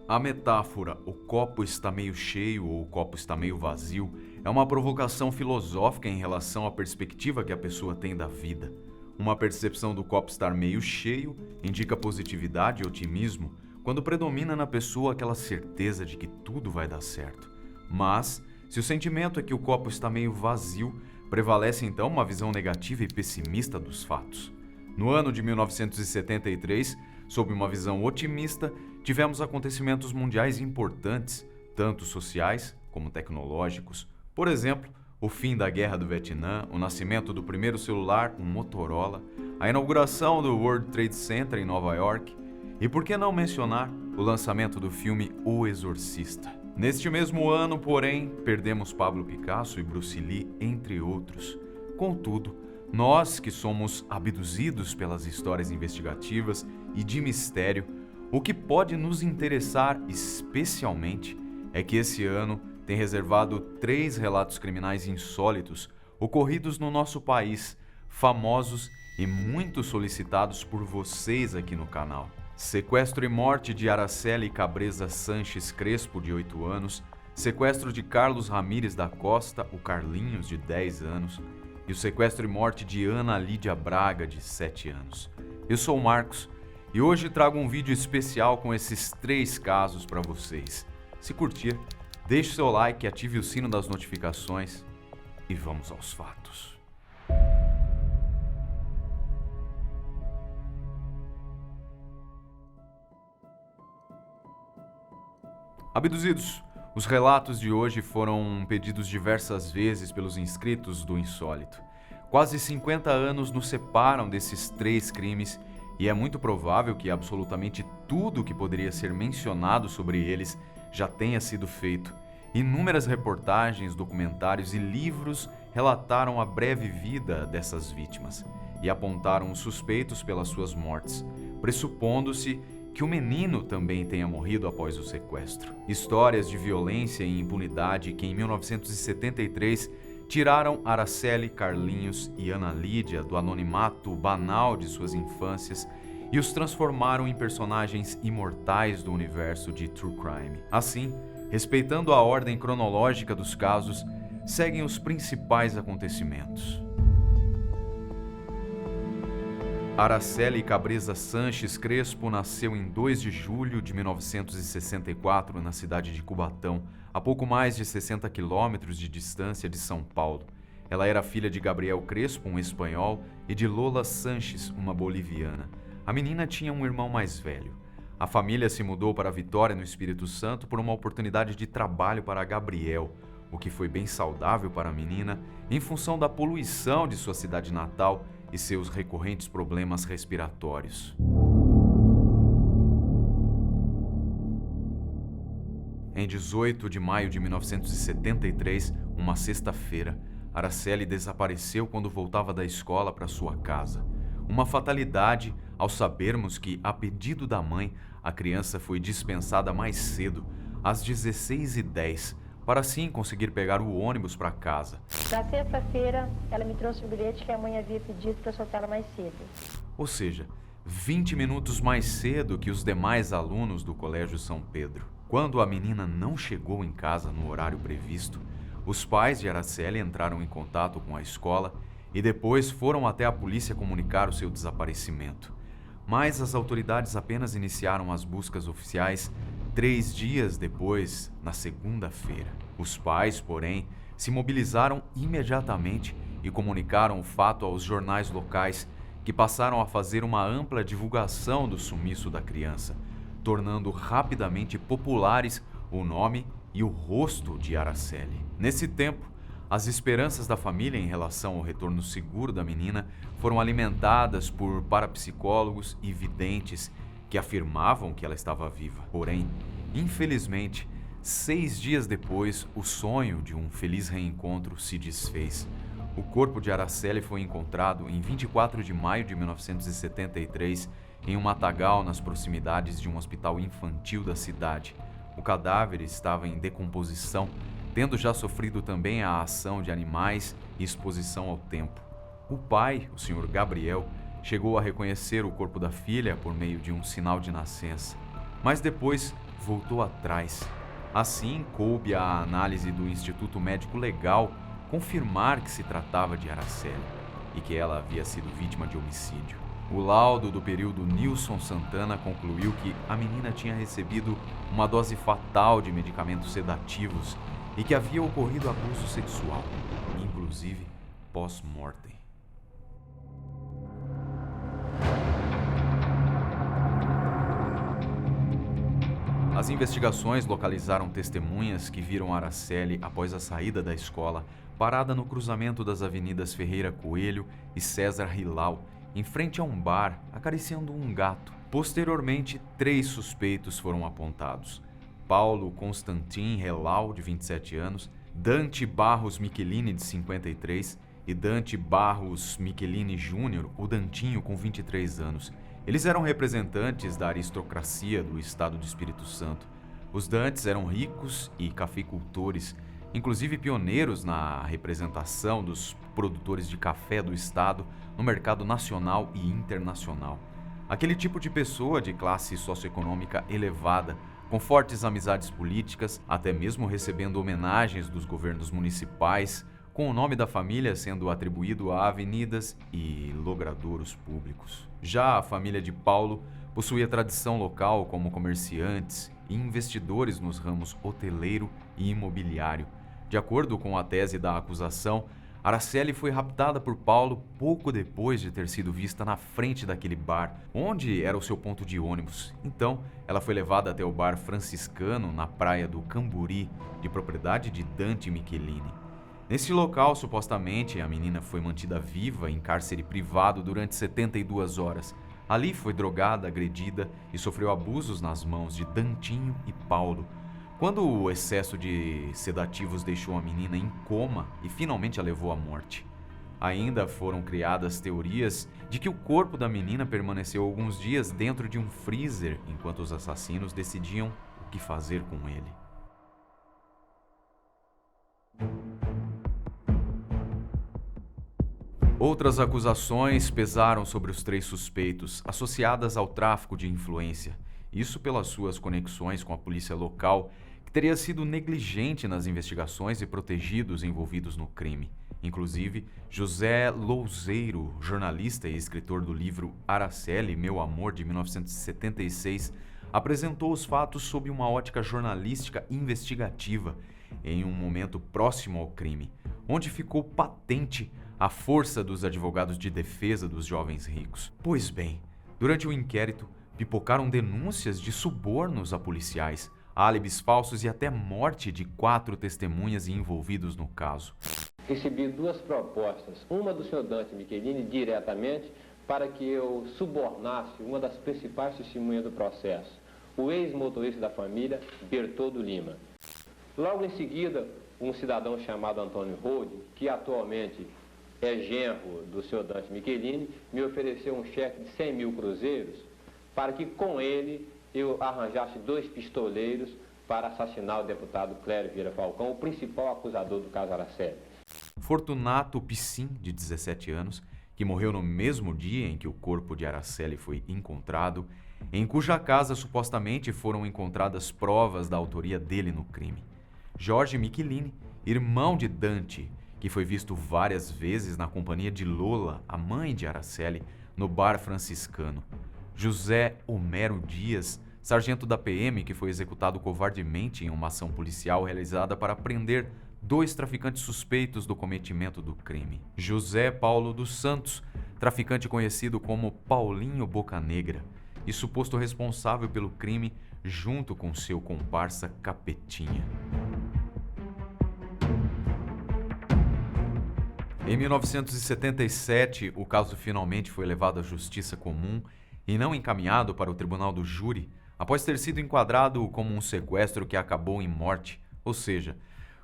A metáfora "o copo está meio cheio" ou "o copo está meio vazio" é uma provocação filosófica em relação à perspectiva que a pessoa tem da vida. Uma percepção do copo estar meio cheio indica positividade e otimismo quando predomina na pessoa aquela certeza de que tudo vai dar certo. Mas, se o sentimento é que o copo está meio vazio, prevalece então uma visão negativa e pessimista dos fatos. No ano de 1973, sob uma visão otimista, tivemos acontecimentos mundiais importantes, tanto sociais como tecnológicos. Por exemplo, o fim da Guerra do Vietnã, o nascimento do primeiro celular, um Motorola, a inauguração do World Trade Center em Nova York e, por que não mencionar, o lançamento do filme O Exorcista. Neste mesmo ano, porém, perdemos Pablo Picasso e Bruce Lee, entre outros. Contudo, nós que somos abduzidos pelas histórias investigativas e de mistério, o que pode nos interessar especialmente é que esse ano tem reservado 3 relatos criminais insólitos ocorridos no nosso país, famosos e muito solicitados por vocês aqui no canal. Sequestro e morte de Araceli Cabreza Sanches Crespo, de 8 anos, sequestro de Carlos Ramírez da Costa, o Carlinhos, de 10 anos, e o sequestro e morte de Ana Lídia Braga, de 7 anos. Eu sou o Marcos e hoje trago um vídeo especial com esses 3 casos para vocês. Se curtir, deixe seu like, ative o sino das notificações e vamos aos fatos. Abduzidos, os relatos de hoje foram pedidos diversas vezes pelos inscritos do Insólito. Quase 50 anos nos separam desses 3 crimes e é muito provável que absolutamente tudo que poderia ser mencionado sobre eles já tenha sido feito. Inúmeras reportagens, documentários e livros relataram a breve vida dessas vítimas e apontaram os suspeitos pelas suas mortes, pressupondo-se que o menino também tenha morrido após o sequestro. Histórias de violência e impunidade que em 1973 tiraram Araceli, Carlinhos e Ana Lídia do anonimato banal de suas infâncias e os transformaram em personagens imortais do universo de True Crime. Assim, respeitando a ordem cronológica dos casos, seguem os principais acontecimentos. Araceli Cabreza Sanches Crespo nasceu em 2 de julho de 1964 na cidade de Cubatão, a pouco mais de 60 quilômetros de distância de São Paulo. Ela era filha de Gabriel Crespo, um espanhol, e de Lola Sanches, uma boliviana. A menina tinha um irmão mais velho. A família se mudou para Vitória, no Espírito Santo, por uma oportunidade de trabalho para Gabriel, o que foi bem saudável para a menina em função da poluição de sua cidade natal e seus recorrentes problemas respiratórios. Em 18 de maio de 1973, uma sexta-feira, Araceli desapareceu quando voltava da escola para sua casa. Uma fatalidade ao sabermos que, a pedido da mãe, a criança foi dispensada mais cedo, às 16h10, para assim conseguir pegar o ônibus para casa. Na sexta-feira, ela me trouxe o bilhete que a mãe havia pedido para soltá-la mais cedo. Ou seja, 20 minutos mais cedo que os demais alunos do Colégio São Pedro. Quando a menina não chegou em casa no horário previsto, os pais de Araceli entraram em contato com a escola e depois foram até a polícia comunicar o seu desaparecimento. Mas as autoridades apenas iniciaram as buscas oficiais 3 dias depois, na segunda-feira. Os pais, porém, se mobilizaram imediatamente e comunicaram o fato aos jornais locais, que passaram a fazer uma ampla divulgação do sumiço da criança, tornando rapidamente populares o nome e o rosto de Araceli. Nesse tempo, as esperanças da família em relação ao retorno seguro da menina foram alimentadas por parapsicólogos e videntes que afirmavam que ela estava viva. Porém, infelizmente, 6 dias depois, o sonho de um feliz reencontro se desfez. O corpo de Araceli foi encontrado em 24 de maio de 1973 em um matagal nas proximidades de um hospital infantil da cidade. O cadáver estava em decomposição, tendo já sofrido também a ação de animais e exposição ao tempo. O pai, o Sr. Gabriel, chegou a reconhecer o corpo da filha por meio de um sinal de nascença, mas depois voltou atrás. Assim, coube à análise do Instituto Médico Legal confirmar que se tratava de Araceli e que ela havia sido vítima de homicídio. O laudo do período Nilson Santana concluiu que a menina tinha recebido uma dose fatal de medicamentos sedativos e que havia ocorrido abuso sexual, inclusive pós-mortem. As investigações localizaram testemunhas que viram Araceli após a saída da escola, parada no cruzamento das avenidas Ferreira Coelho e César Hilal, em frente a um bar, acariciando um gato. Posteriormente, 3 suspeitos foram apontados: Paulo Constantin Hilal, de 27 anos, Dante Barros Michelini, de 53, e Dante Barros Michelini Júnior, o Dantinho, com 23 anos. Eles eram representantes da aristocracia do estado do Espírito Santo. Os Dantes eram ricos e cafeicultores, inclusive pioneiros na representação dos produtores de café do estado no mercado nacional e internacional. Aquele tipo de pessoa de classe socioeconômica elevada, com fortes amizades políticas, até mesmo recebendo homenagens dos governos municipais, com o nome da família sendo atribuído a avenidas e logradouros públicos. Já a família de Paulo possuía tradição local como comerciantes e investidores nos ramos hoteleiro e imobiliário. De acordo com a tese da acusação, Araceli foi raptada por Paulo pouco depois de ter sido vista na frente daquele bar, onde era o seu ponto de ônibus. Então, ela foi levada até o bar franciscano na praia do Camburi, de propriedade de Dante Michelini. Nesse local, supostamente, a menina foi mantida viva em cárcere privado durante 72 horas. Ali foi drogada, agredida e sofreu abusos nas mãos de Dantinho e Paulo. Quando o excesso de sedativos deixou a menina em coma e finalmente a levou à morte. Ainda foram criadas teorias de que o corpo da menina permaneceu alguns dias dentro de um freezer enquanto os assassinos decidiam o que fazer com ele. Outras acusações pesaram sobre os 3 suspeitos, associadas ao tráfico de influência. Isso pelas suas conexões com a polícia local, que teria sido negligente nas investigações e protegido os envolvidos no crime. Inclusive, José Louzeiro, jornalista e escritor do livro Araceli, Meu Amor, de 1976, apresentou os fatos sob uma ótica jornalística investigativa, em um momento próximo ao crime, onde ficou patente a força dos advogados de defesa dos jovens ricos. Pois bem, durante o inquérito, pipocaram denúncias de subornos a policiais, álibis falsos e até morte de 4 testemunhas envolvidos no caso. Recebi 2 propostas, uma do senhor Dante Michelini diretamente para que eu subornasse uma das principais testemunhas do processo, o ex-motorista da família, Bertoldo Lima. Logo em seguida, um cidadão chamado Antônio Rode, que atualmente é genro do senhor Dante Michelini, me ofereceu um cheque de 100 mil cruzeiros para que com ele eu arranjasse 2 pistoleiros para assassinar o deputado Clério Vieira Falcão, o principal acusador do caso Araceli. Fortunato Piscin, de 17 anos, que morreu no mesmo dia em que o corpo de Araceli foi encontrado, em cuja casa supostamente foram encontradas provas da autoria dele no crime. Jorge Michelini, irmão de Dante, que foi visto várias vezes na companhia de Lola, a mãe de Araceli, no bar franciscano. José Homero Dias, sargento da PM, que foi executado covardemente em uma ação policial realizada para prender 2 traficantes suspeitos do cometimento do crime. José Paulo dos Santos, traficante conhecido como Paulinho Bocanegra, e suposto responsável pelo crime junto com seu comparsa Capetinha. Em 1977, o caso finalmente foi levado à justiça comum e não encaminhado para o tribunal do júri, após ter sido enquadrado como um sequestro que acabou em morte, ou seja,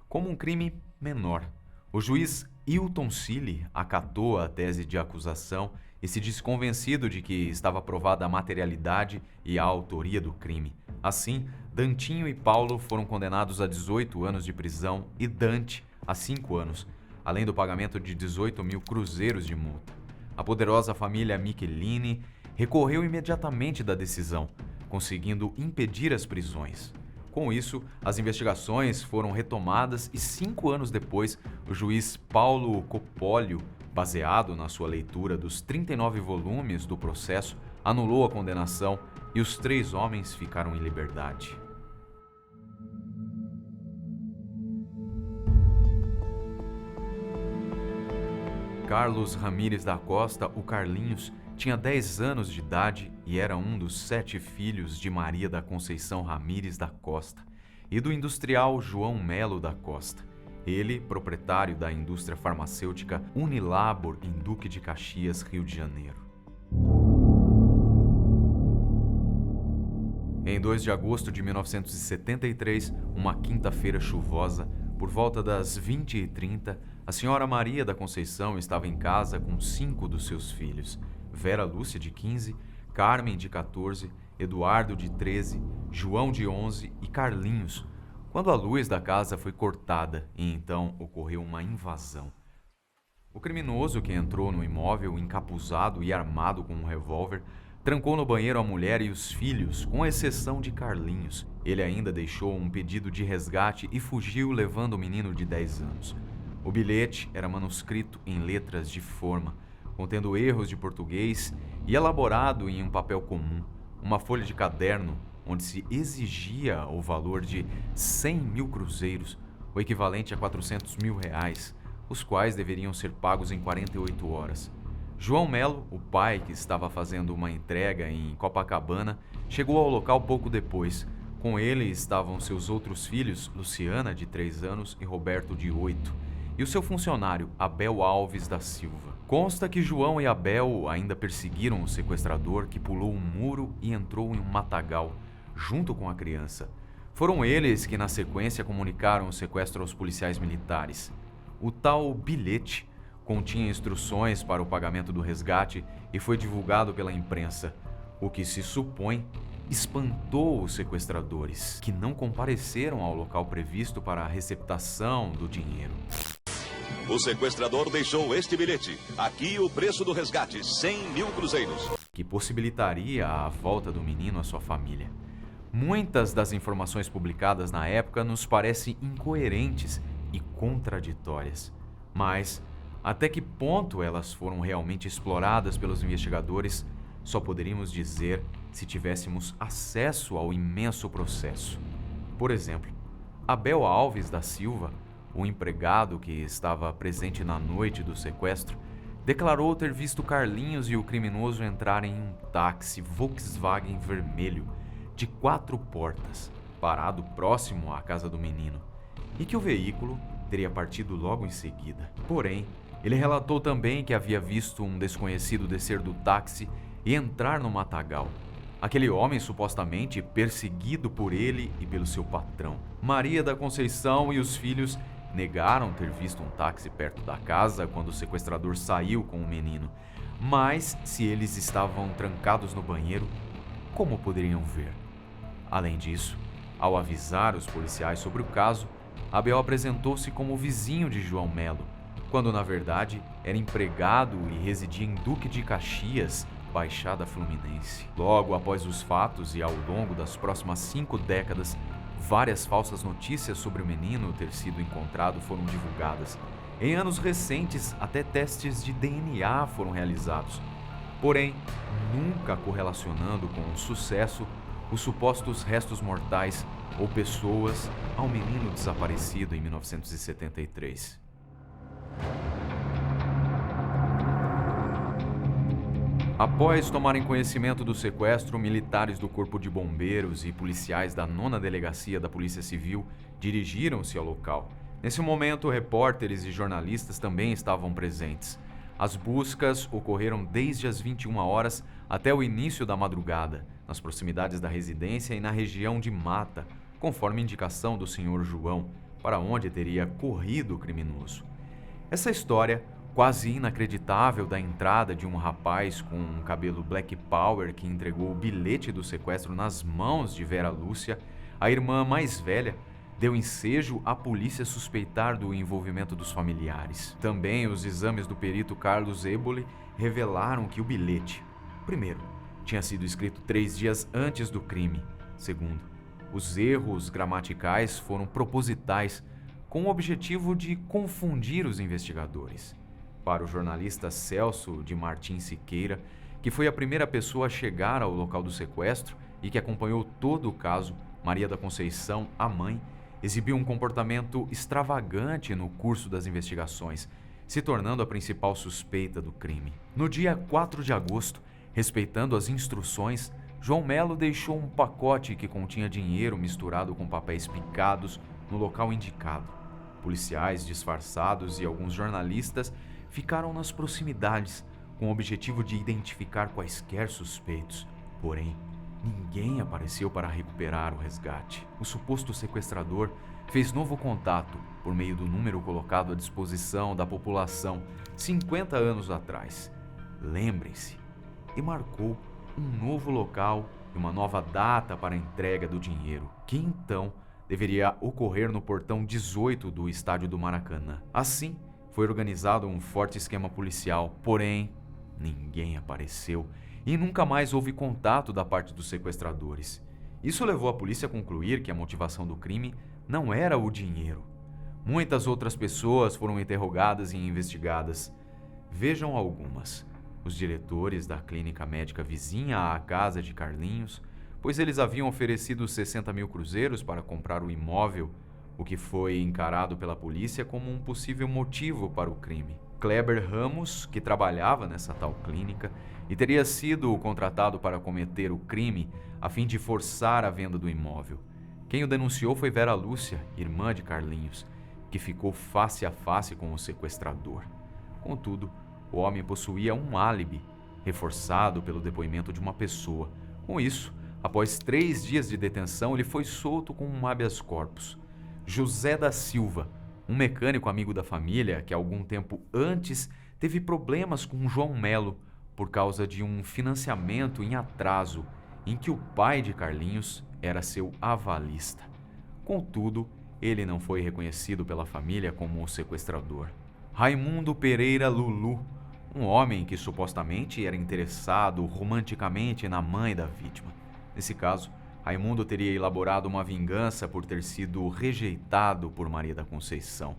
como um crime menor. O juiz Hilton Cille acatou a tese de acusação e se disse convencido de que estava provada a materialidade e a autoria do crime. Assim, Dantinho e Paulo foram condenados a 18 anos de prisão e Dante a 5 anos, além do pagamento de 18 mil cruzeiros de multa. A poderosa família Michelini recorreu imediatamente da decisão, conseguindo impedir as prisões. Com isso, as investigações foram retomadas e 5 anos depois, o juiz Paulo Copólio, baseado na sua leitura dos 39 volumes do processo, anulou a condenação e os 3 homens ficaram em liberdade. Carlos Ramírez da Costa, o Carlinhos, tinha 10 anos de idade e era um dos 7 filhos de Maria da Conceição Ramírez da Costa e do industrial João Melo da Costa, ele proprietário da indústria farmacêutica Unilabor em Duque de Caxias, Rio de Janeiro. Em 2 de agosto de 1973, uma quinta-feira chuvosa, por volta das 20h30, a senhora Maria da Conceição estava em casa com 5 dos seus filhos, Vera Lúcia, de 15, Carmen, de 14, Eduardo, de 13, João, de 11 e Carlinhos, quando a luz da casa foi cortada e então ocorreu uma invasão. O criminoso, que entrou no imóvel encapuzado e armado com um revólver, trancou no banheiro a mulher e os filhos, com exceção de Carlinhos. Ele ainda deixou um pedido de resgate e fugiu levando o menino de 10 anos. O bilhete era manuscrito em letras de forma, contendo erros de português e elaborado em um papel comum, uma folha de caderno onde se exigia o valor de 100 mil cruzeiros, o equivalente a 400 mil reais, os quais deveriam ser pagos em 48 horas. João Melo, o pai que estava fazendo uma entrega em Copacabana, chegou ao local pouco depois. Com ele estavam seus outros filhos, Luciana, de 3 anos, e Roberto, de 8, e o seu funcionário, Abel Alves da Silva. Consta que João e Abel ainda perseguiram o sequestrador, que pulou um muro e entrou em um matagal, junto com a criança. Foram eles que, na sequência, comunicaram o sequestro aos policiais militares. O tal bilhete continha instruções para o pagamento do resgate e foi divulgado pela imprensa, o que se supõe espantou os sequestradores, que não compareceram ao local previsto para a receptação do dinheiro. O sequestrador deixou este bilhete. Aqui o preço do resgate, 100 mil cruzeiros. Que possibilitaria a volta do menino à sua família. Muitas das informações publicadas na época nos parecem incoerentes e contraditórias. Mas até que ponto elas foram realmente exploradas pelos investigadores, só poderíamos dizer se tivéssemos acesso ao imenso processo. Por exemplo, Abel Alves da Silva, o empregado que estava presente na noite do sequestro, declarou ter visto Carlinhos e o criminoso entrarem em um táxi Volkswagen vermelho de 4 portas, parado próximo à casa do menino, e que o veículo teria partido logo em seguida. Porém, ele relatou também que havia visto um desconhecido descer do táxi e entrar no matagal. Aquele homem supostamente perseguido por ele e pelo seu patrão. Maria da Conceição e os filhos negaram ter visto um táxi perto da casa quando o sequestrador saiu com o menino. Mas, se eles estavam trancados no banheiro, como poderiam ver? Além disso, ao avisar os policiais sobre o caso, Abel apresentou-se como vizinho de João Melo, quando na verdade era empregado e residia em Duque de Caxias, Baixada Fluminense. Logo após os fatos e ao longo das próximas 5 décadas, várias falsas notícias sobre o menino ter sido encontrado foram divulgadas. Em anos recentes, até testes de DNA foram realizados. Porém, nunca correlacionando com o sucesso os supostos restos mortais ou pessoas ao menino desaparecido em 1973. Após tomarem conhecimento do sequestro, militares do Corpo de Bombeiros e policiais da 9ª Delegacia da Polícia Civil dirigiram-se ao local. Nesse momento, repórteres e jornalistas também estavam presentes. As buscas ocorreram desde as 21 horas até o início da madrugada, nas proximidades da residência e na região de mata, conforme indicação do Sr. João, para onde teria corrido o criminoso. Essa história, quase inacreditável, da entrada de um rapaz com um cabelo black power que entregou o bilhete do sequestro nas mãos de Vera Lúcia, a irmã mais velha, deu ensejo à polícia suspeitar do envolvimento dos familiares. Também os exames do perito Carlos Eboli revelaram que o bilhete, primeiro, tinha sido escrito 3 dias antes do crime. Segundo, os erros gramaticais foram propositais, com o objetivo de confundir os investigadores. Para o jornalista Celso de Martins Siqueira, que foi a primeira pessoa a chegar ao local do sequestro e que acompanhou todo o caso, Maria da Conceição, a mãe, exibiu um comportamento extravagante no curso das investigações, se tornando a principal suspeita do crime. No dia 4 de agosto, respeitando as instruções, João Melo deixou um pacote que continha dinheiro misturado com papéis picados no local indicado. Policiais disfarçados e alguns jornalistas ficaram nas proximidades com o objetivo de identificar quaisquer suspeitos. Porém, ninguém apareceu para recuperar o resgate. O suposto sequestrador fez novo contato por meio do número colocado à disposição da população 50 anos atrás. Lembrem-se, e marcou um novo local e uma nova data para a entrega do dinheiro, que então deveria ocorrer no portão 18 do estádio do Maracanã. Assim, foi organizado um forte esquema policial, porém, ninguém apareceu e nunca mais houve contato da parte dos sequestradores. Isso levou a polícia a concluir que a motivação do crime não era o dinheiro. Muitas outras pessoas foram interrogadas e investigadas. Vejam algumas. Os diretores da clínica médica vizinha à casa de Carlinhos, pois eles haviam oferecido 60 mil cruzeiros para comprar o imóvel, o que foi encarado pela polícia como um possível motivo para o crime. Kleber Ramos, que trabalhava nessa tal clínica e teria sido contratado para cometer o crime a fim de forçar a venda do imóvel. Quem o denunciou foi Vera Lúcia, irmã de Carlinhos, que ficou face a face com o sequestrador. Contudo, o homem possuía um álibi, reforçado pelo depoimento de uma pessoa. Com isso, após 3 dias de detenção, ele foi solto com um habeas corpus. José da Silva, um mecânico amigo da família que algum tempo antes teve problemas com João Melo por causa de um financiamento em atraso em que o pai de Carlinhos era seu avalista. Contudo, ele não foi reconhecido pela família como o sequestrador. Raimundo Pereira Lulu, um homem que supostamente era interessado romanticamente na mãe da vítima. Nesse caso, Raimundo teria elaborado uma vingança por ter sido rejeitado por Maria da Conceição.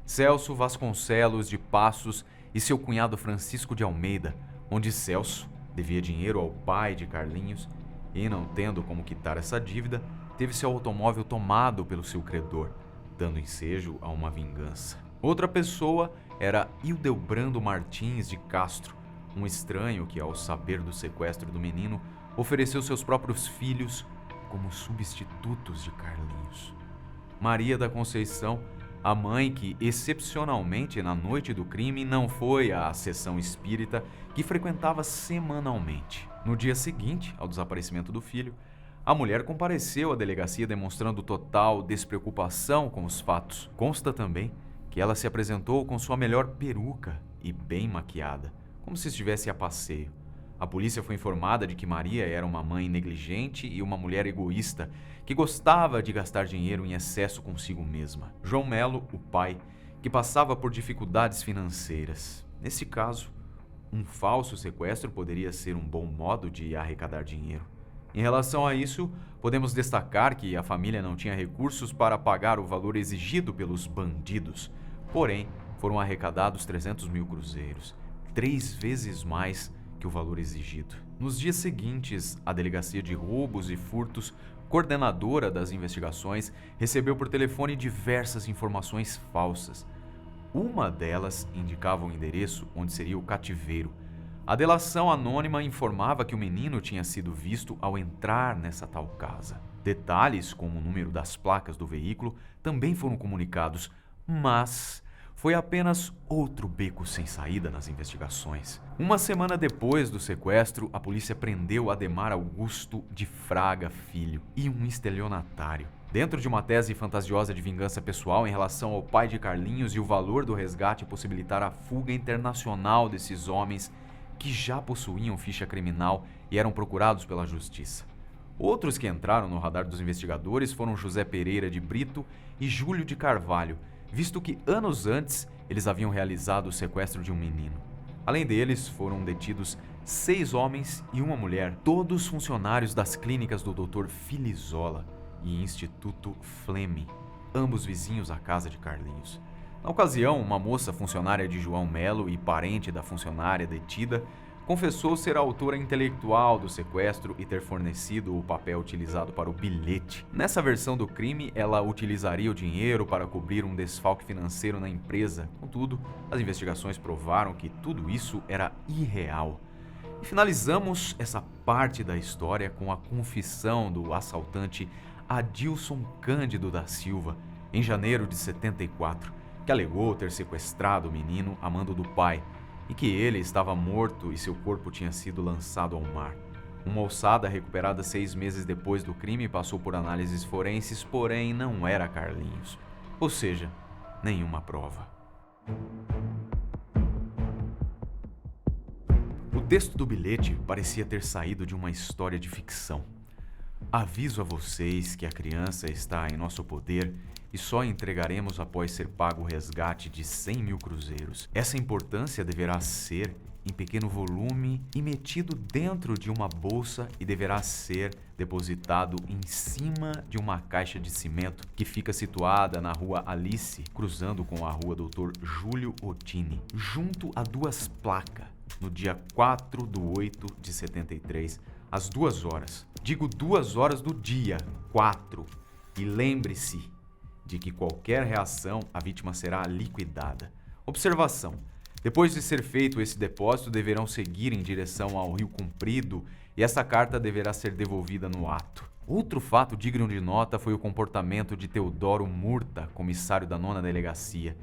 Celso Vasconcelos de Passos e seu cunhado Francisco de Almeida, onde Celso devia dinheiro ao pai de Carlinhos e, não tendo como quitar essa dívida, teve seu automóvel tomado pelo seu credor, dando ensejo a uma vingança. Outra pessoa era Hildebrando Martins de Castro, um estranho que, ao saber do sequestro do menino, ofereceu seus próprios filhos como substitutos de Carlinhos. Maria da Conceição, a mãe que, excepcionalmente na noite do crime, não foi à sessão espírita que frequentava semanalmente. No dia seguinte ao desaparecimento do filho, a mulher compareceu à delegacia demonstrando total despreocupação com os fatos. Consta também que ela se apresentou com sua melhor peruca e bem maquiada, como se estivesse a passeio. A polícia foi informada de que Maria era uma mãe negligente e uma mulher egoísta que gostava de gastar dinheiro em excesso consigo mesma. João Melo, o pai, que passava por dificuldades financeiras. Nesse caso, um falso sequestro poderia ser um bom modo de arrecadar dinheiro. Em relação a isso, podemos destacar que a família não tinha recursos para pagar o valor exigido pelos bandidos. Porém, foram arrecadados 300 mil cruzeiros, 3 vezes mais que o valor exigido. Nos dias seguintes, a Delegacia de Roubos e Furtos, coordenadora das investigações, recebeu por telefone diversas informações falsas. Uma delas indicava o endereço onde seria o cativeiro. A delação anônima informava que o menino tinha sido visto ao entrar nessa tal casa. Detalhes, como o número das placas do veículo, também foram comunicados, mas foi apenas outro beco sem saída nas investigações. Uma semana depois do sequestro, a polícia prendeu Ademar Augusto de Fraga Filho e um estelionatário. Dentro de uma tese fantasiosa de vingança pessoal em relação ao pai de Carlinhos e o valor do resgate possibilitar a fuga internacional desses homens que já possuíam ficha criminal e eram procurados pela justiça. Outros que entraram no radar dos investigadores foram José Pereira de Brito e Júlio de Carvalho, visto que anos antes eles haviam realizado o sequestro de um menino. Além deles, foram detidos 6 homens e uma mulher, todos funcionários das clínicas do Dr. Filizola e Instituto Flemme, ambos vizinhos à casa de Carlinhos. Na ocasião, uma moça funcionária de João Melo e parente da funcionária detida confessou ser a autora intelectual do sequestro e ter fornecido o papel utilizado para o bilhete. Nessa versão do crime, ela utilizaria o dinheiro para cobrir um desfalque financeiro na empresa. Contudo, as investigações provaram que tudo isso era irreal. E finalizamos essa parte da história com a confissão do assaltante Adilson Cândido da Silva, em janeiro de 74, que alegou ter sequestrado o menino a mando do pai, e que ele estava morto e seu corpo tinha sido lançado ao mar. Uma ossada recuperada 6 meses depois do crime passou por análises forenses, porém não era Carlinhos. Ou seja, nenhuma prova. O texto do bilhete parecia ter saído de uma história de ficção. Aviso a vocês que a criança está em nosso poder e só entregaremos após ser pago o resgate de 100 mil cruzeiros. Essa importância deverá ser em pequeno volume e metido dentro de uma bolsa e deverá ser depositado em cima de uma caixa de cimento que fica situada na rua Alice, cruzando com a rua Dr. Júlio Ottini, junto a 2 placas, no dia 4/8 de 73, às 2 horas. Digo 2 horas do dia 4. E lembre-se de que qualquer reação, a vítima será liquidada. Observação: depois de ser feito esse depósito, deverão seguir em direção ao Rio Comprido e essa carta deverá ser devolvida no ato. Outro fato digno de nota foi o comportamento de Teodoro Murta, comissário da 9ª Delegacia.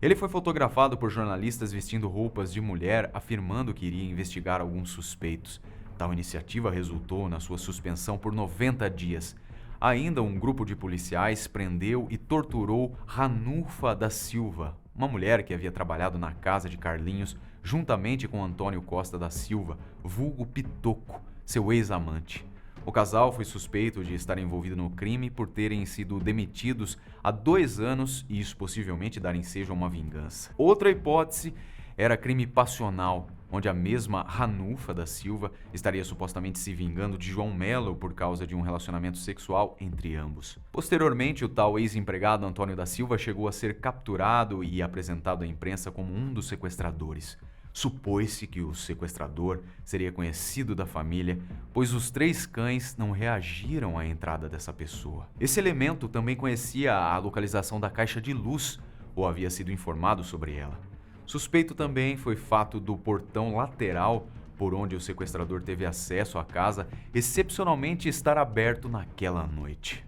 Ele foi fotografado por jornalistas vestindo roupas de mulher, afirmando que iria investigar alguns suspeitos. Tal iniciativa resultou na sua suspensão por 90 dias. Ainda um grupo de policiais prendeu e torturou Ranulfa da Silva, uma mulher que havia trabalhado na casa de Carlinhos, juntamente com Antônio Costa da Silva, vulgo Pitoco, seu ex-amante. O casal foi suspeito de estar envolvido no crime por terem sido demitidos há 2 anos e isso possivelmente dar ensejo a uma vingança. Outra hipótese era crime passional, onde a mesma Ranulfa da Silva estaria supostamente se vingando de João Melo por causa de um relacionamento sexual entre ambos. Posteriormente, o tal ex-empregado Antônio da Silva chegou a ser capturado e apresentado à imprensa como um dos sequestradores. Supôs-se que o sequestrador seria conhecido da família, pois os 3 cães não reagiram à entrada dessa pessoa. Esse elemento também conhecia a localização da caixa de luz, ou havia sido informado sobre ela. Suspeito também foi fato do portão lateral por onde o sequestrador teve acesso à casa, excepcionalmente estar aberto naquela noite.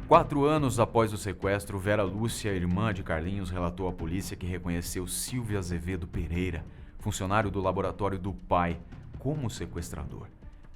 4 anos após o sequestro, Vera Lúcia, irmã de Carlinhos, relatou à polícia que reconheceu Silvio Azevedo Pereira, funcionário do laboratório do pai, como sequestrador.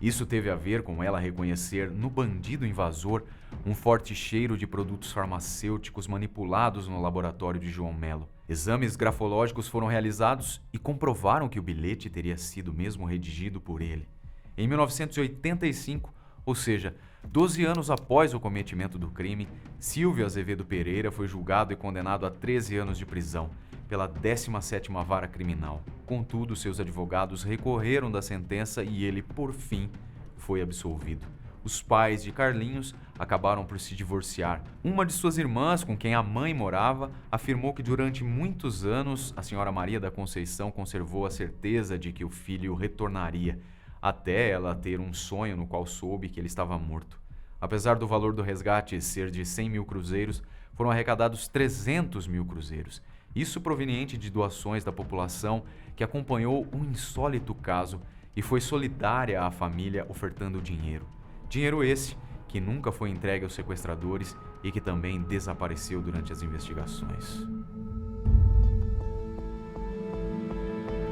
Isso teve a ver com ela reconhecer no bandido invasor um forte cheiro de produtos farmacêuticos manipulados no laboratório de João Melo. Exames grafológicos foram realizados e comprovaram que o bilhete teria sido mesmo redigido por ele. Em 1985, ou seja, 12 anos após o cometimento do crime, Silvio Azevedo Pereira foi julgado e condenado a 13 anos de prisão pela 17ª Vara Criminal. Contudo, seus advogados recorreram da sentença e ele, por fim, foi absolvido. Os pais de Carlinhos acabaram por se divorciar. Uma de suas irmãs, com quem a mãe morava, afirmou que durante muitos anos a senhora Maria da Conceição conservou a certeza de que o filho retornaria, até ela ter um sonho no qual soube que ele estava morto. Apesar do valor do resgate ser de 100 mil cruzeiros, foram arrecadados 300 mil cruzeiros. Isso proveniente de doações da população que acompanhou um insólito caso e foi solidária à família ofertando dinheiro. Dinheiro esse que nunca foi entregue aos sequestradores e que também desapareceu durante as investigações.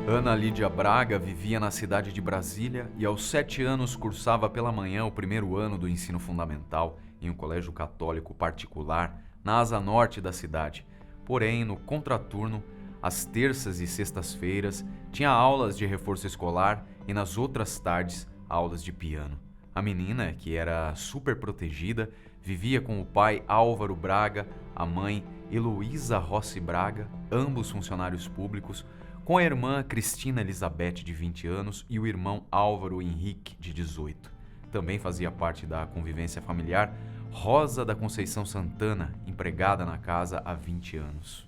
Ana Lídia Braga vivia na cidade de Brasília e aos 7 anos cursava pela manhã o 1º ano do ensino fundamental em um colégio católico particular na asa norte da cidade. Porém, no contraturno, às terças e sextas-feiras, tinha aulas de reforço escolar e nas outras tardes, aulas de piano. A menina, que era super protegida, vivia com o pai Álvaro Braga, a mãe Heloísa Rossi Braga, ambos funcionários públicos, com a irmã Cristina Elizabeth, de 20 anos, e o irmão Álvaro Henrique, de 18. Também fazia parte da convivência familiar Rosa da Conceição Santana, empregada na casa há 20 anos.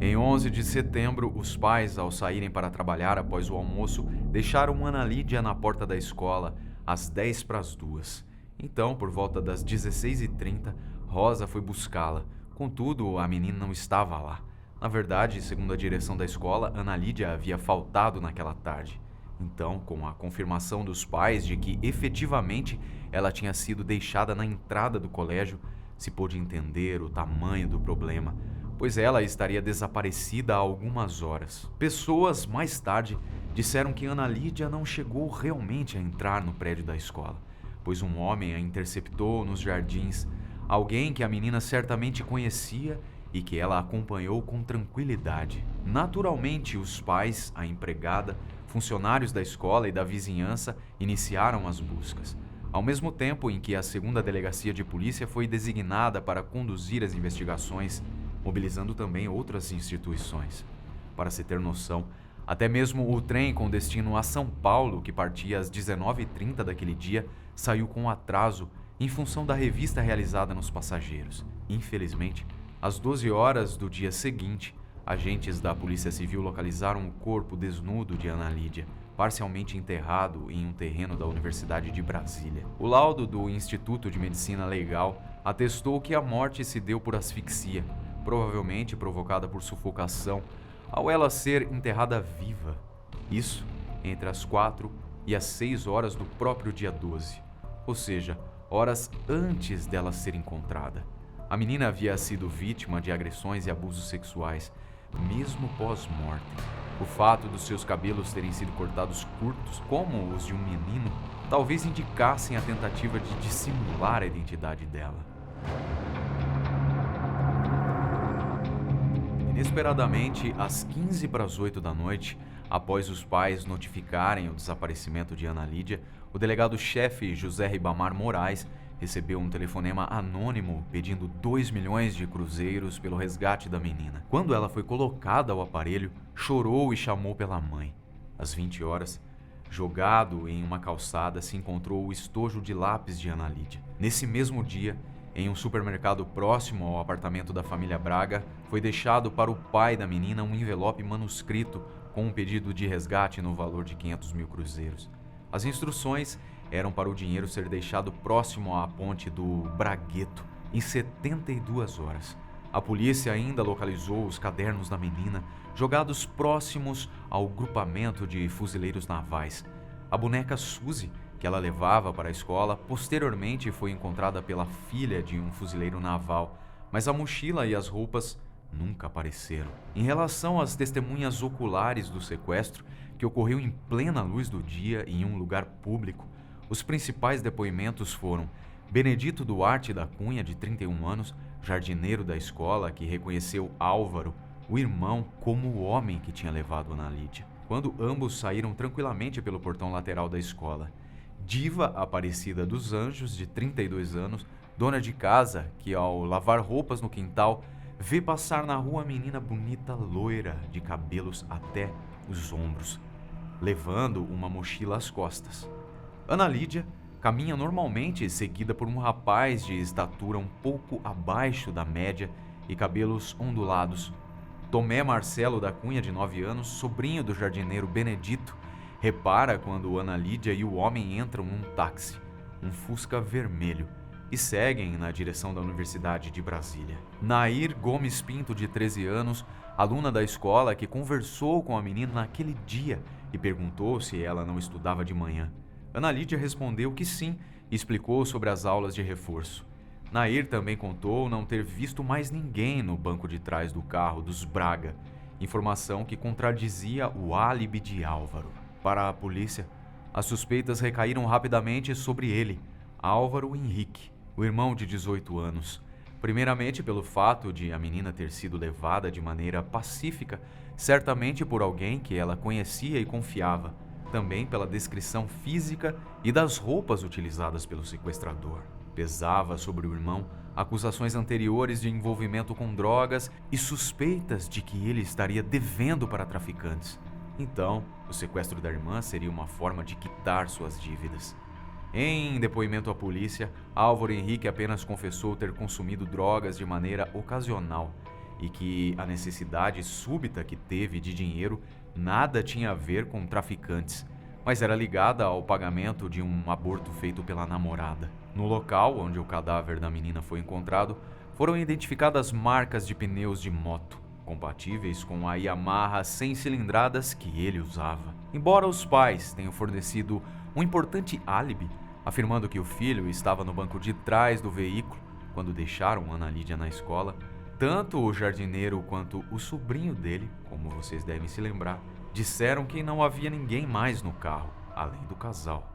Em 11 de setembro, os pais, ao saírem para trabalhar após o almoço, deixaram Ana Lídia na porta da escola às 10:50. Então, por volta das 16h30, Rosa foi buscá-la. Contudo, a menina não estava lá. Na verdade, segundo a direção da escola, Ana Lídia havia faltado naquela tarde. Então, com a confirmação dos pais de que efetivamente ela tinha sido deixada na entrada do colégio, se pôde entender o tamanho do problema, pois ela estaria desaparecida há algumas horas. Pessoas, mais tarde, disseram que Ana Lídia não chegou realmente a entrar no prédio da escola, pois um homem a interceptou nos jardins, alguém que a menina certamente conhecia e que ela acompanhou com tranquilidade. Naturalmente, os pais, a empregada, funcionários da escola e da vizinhança iniciaram as buscas, ao mesmo tempo em que a 2ª Delegacia de Polícia foi designada para conduzir as investigações, mobilizando também outras instituições. Para se ter noção, até mesmo o trem com destino a São Paulo, que partia às 19h30 daquele dia, saiu com atraso em função da revista realizada nos passageiros. Infelizmente, às 12 horas do dia seguinte, agentes da Polícia Civil localizaram o corpo desnudo de Ana Lídia, parcialmente enterrado em um terreno da Universidade de Brasília. O laudo do Instituto de Medicina Legal atestou que a morte se deu por asfixia, provavelmente provocada por sufocação, ao ela ser enterrada viva. Isso entre as 4 e as 6 horas do próprio dia 12, ou seja, horas antes dela ser encontrada. A menina havia sido vítima de agressões e abusos sexuais, mesmo pós-morte. O fato dos seus cabelos terem sido cortados curtos, como os de um menino, talvez indicassem a tentativa de dissimular a identidade dela. Inesperadamente, às 7:45 da noite, após os pais notificarem o desaparecimento de Ana Lídia, o delegado-chefe José Ribamar Moraes recebeu um telefonema anônimo pedindo 2 milhões de cruzeiros pelo resgate da menina. Quando ela foi colocada ao aparelho, chorou e chamou pela mãe. Às 20 horas, jogado em uma calçada, se encontrou o estojo de lápis de Ana Lídia. Nesse mesmo dia, em um supermercado próximo ao apartamento da família Braga, foi deixado para o pai da menina um envelope manuscrito com um pedido de resgate no valor de 500 mil cruzeiros. As instruções eram para o dinheiro ser deixado próximo à ponte do Bragueto, em 72 horas. A polícia ainda localizou os cadernos da menina, jogados próximos ao grupamento de fuzileiros navais. A boneca Suzy, que ela levava para a escola, posteriormente foi encontrada pela filha de um fuzileiro naval, mas a mochila e as roupas nunca apareceram. Em relação às testemunhas oculares do sequestro, que ocorreu em plena luz do dia em um lugar público, os principais depoimentos foram Benedito Duarte da Cunha, de 31 anos, jardineiro da escola, que reconheceu Álvaro, o irmão, como o homem que tinha levado Ana Lídia, quando ambos saíram tranquilamente pelo portão lateral da escola. Diva Aparecida dos Anjos, de 32 anos, dona de casa, que ao lavar roupas no quintal, vê passar na rua a menina bonita loira, de cabelos até os ombros, levando uma mochila às costas. Ana Lídia caminha normalmente, seguida por um rapaz de estatura um pouco abaixo da média e cabelos ondulados. Tomé Marcelo da Cunha, de 9 anos, sobrinho do jardineiro Benedito, repara quando Ana Lídia e o homem entram num táxi, um Fusca vermelho, e seguem na direção da Universidade de Brasília. Nair Gomes Pinto, de 13 anos, aluna da escola que conversou com a menina naquele dia e perguntou se ela não estudava de manhã. Ana Lídia respondeu que sim e explicou sobre as aulas de reforço. Nair também contou não ter visto mais ninguém no banco de trás do carro dos Braga, informação que contradizia o álibi de Álvaro. Para a polícia, as suspeitas recaíram rapidamente sobre ele, Álvaro Henrique, o irmão de 18 anos. Primeiramente pelo fato de a menina ter sido levada de maneira pacífica, certamente por alguém que ela conhecia e confiava, também pela descrição física e das roupas utilizadas pelo sequestrador. Pesava sobre o irmão acusações anteriores de envolvimento com drogas e suspeitas de que ele estaria devendo para traficantes. Então, o sequestro da irmã seria uma forma de quitar suas dívidas. Em depoimento à polícia, Álvaro Henrique apenas confessou ter consumido drogas de maneira ocasional e que a necessidade súbita que teve de dinheiro nada tinha a ver com traficantes, mas era ligada ao pagamento de um aborto feito pela namorada. No local onde o cadáver da menina foi encontrado, foram identificadas marcas de pneus de moto, compatíveis com a Yamaha 100 cilindradas que ele usava. Embora os pais tenham fornecido um importante álibi, afirmando que o filho estava no banco de trás do veículo quando deixaram Ana Lídia na escola, tanto o jardineiro quanto o sobrinho dele, como vocês devem se lembrar, disseram que não havia ninguém mais no carro, além do casal.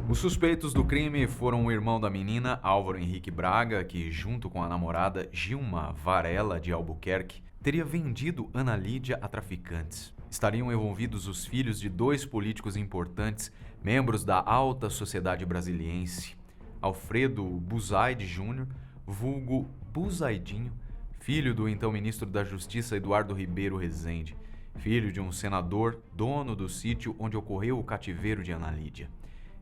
Os suspeitos do crime foram o irmão da menina, Álvaro Henrique Braga, que, junto com a namorada Gilma Varela de Albuquerque, teria vendido Ana Lídia a traficantes. Estariam envolvidos os filhos de 2 políticos importantes, membros da alta sociedade brasiliense, Alfredo Buzaide Júnior, vulgo Buzaidinho, filho do então ministro da Justiça Eduardo Ribeiro Rezende, filho de um senador, dono do sítio onde ocorreu o cativeiro de Ana Lídia.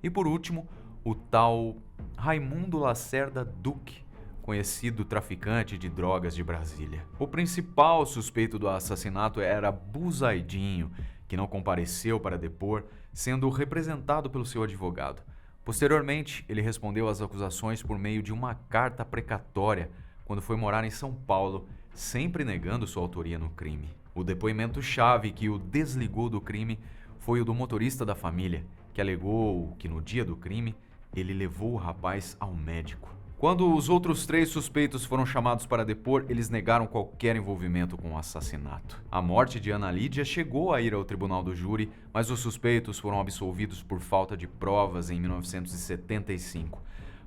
E por último, o tal Raimundo Lacerda Duque, conhecido traficante de drogas de Brasília. O principal suspeito do assassinato era Buzaidinho, que não compareceu para depor, sendo representado pelo seu advogado. Posteriormente, ele respondeu às acusações por meio de uma carta precatória quando foi morar em São Paulo, sempre negando sua autoria no crime. O depoimento-chave que o desligou do crime foi o do motorista da família, que alegou que no dia do crime ele levou o rapaz ao médico. Quando os outros 3 suspeitos foram chamados para depor, eles negaram qualquer envolvimento com o assassinato. A morte de Ana Lídia chegou a ir ao tribunal do júri, mas os suspeitos foram absolvidos por falta de provas em 1975.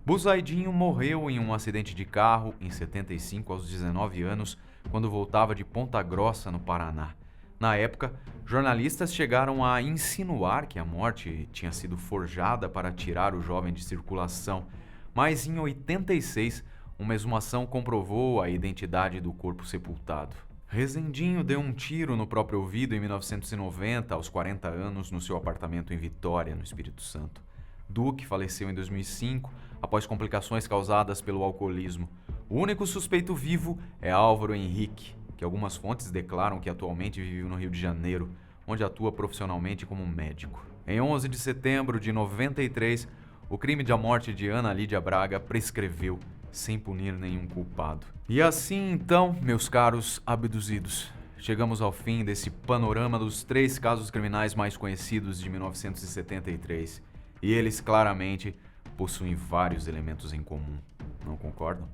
Buzaidinho morreu em um acidente de carro em 75 aos 19 anos, quando voltava de Ponta Grossa, no Paraná. Na época, jornalistas chegaram a insinuar que a morte tinha sido forjada para tirar o jovem de circulação, mas em 86, uma exumação comprovou a identidade do corpo sepultado. Rezendinho deu um tiro no próprio ouvido em 1990, aos 40 anos, no seu apartamento em Vitória, no Espírito Santo. Duque faleceu em 2005, após complicações causadas pelo alcoolismo. O único suspeito vivo é Álvaro Henrique, que algumas fontes declaram que atualmente vive no Rio de Janeiro, onde atua profissionalmente como médico. Em 11 de setembro de 93, o crime da morte de Ana Lídia Braga prescreveu, sem punir nenhum culpado. E assim, então, meus caros abduzidos, chegamos ao fim desse panorama dos 3 casos criminais mais conhecidos de 1973. E eles, claramente, possuem vários elementos em comum. Não concordam?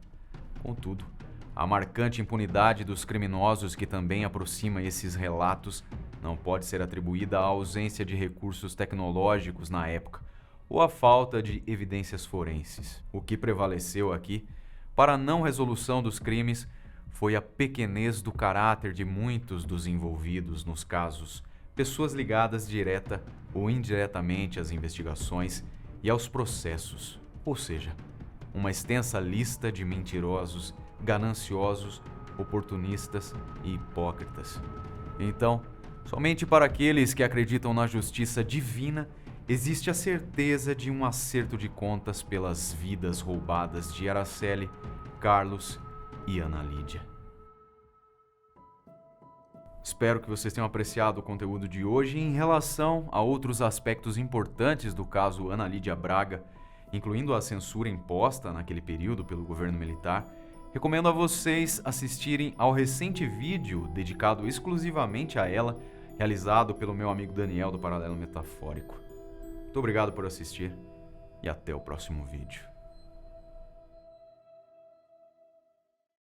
Contudo, a marcante impunidade dos criminosos que também aproxima esses relatos não pode ser atribuída à ausência de recursos tecnológicos na época ou à falta de evidências forenses. O que prevaleceu aqui, para a não resolução dos crimes, foi a pequenez do caráter de muitos dos envolvidos nos casos, pessoas ligadas direta ou indiretamente às investigações e aos processos, ou seja, uma extensa lista de mentirosos, gananciosos, oportunistas e hipócritas. Então, somente para aqueles que acreditam na justiça divina, existe a certeza de um acerto de contas pelas vidas roubadas de Araceli, Carlos e Ana Lídia. Espero que vocês tenham apreciado o conteúdo de hoje. Em relação a outros aspectos importantes do caso Ana Lídia Braga, incluindo a censura imposta naquele período pelo governo militar, recomendo a vocês assistirem ao recente vídeo dedicado exclusivamente a ela, realizado pelo meu amigo Daniel do Paralelo Metafórico. Muito obrigado por assistir e até o próximo vídeo.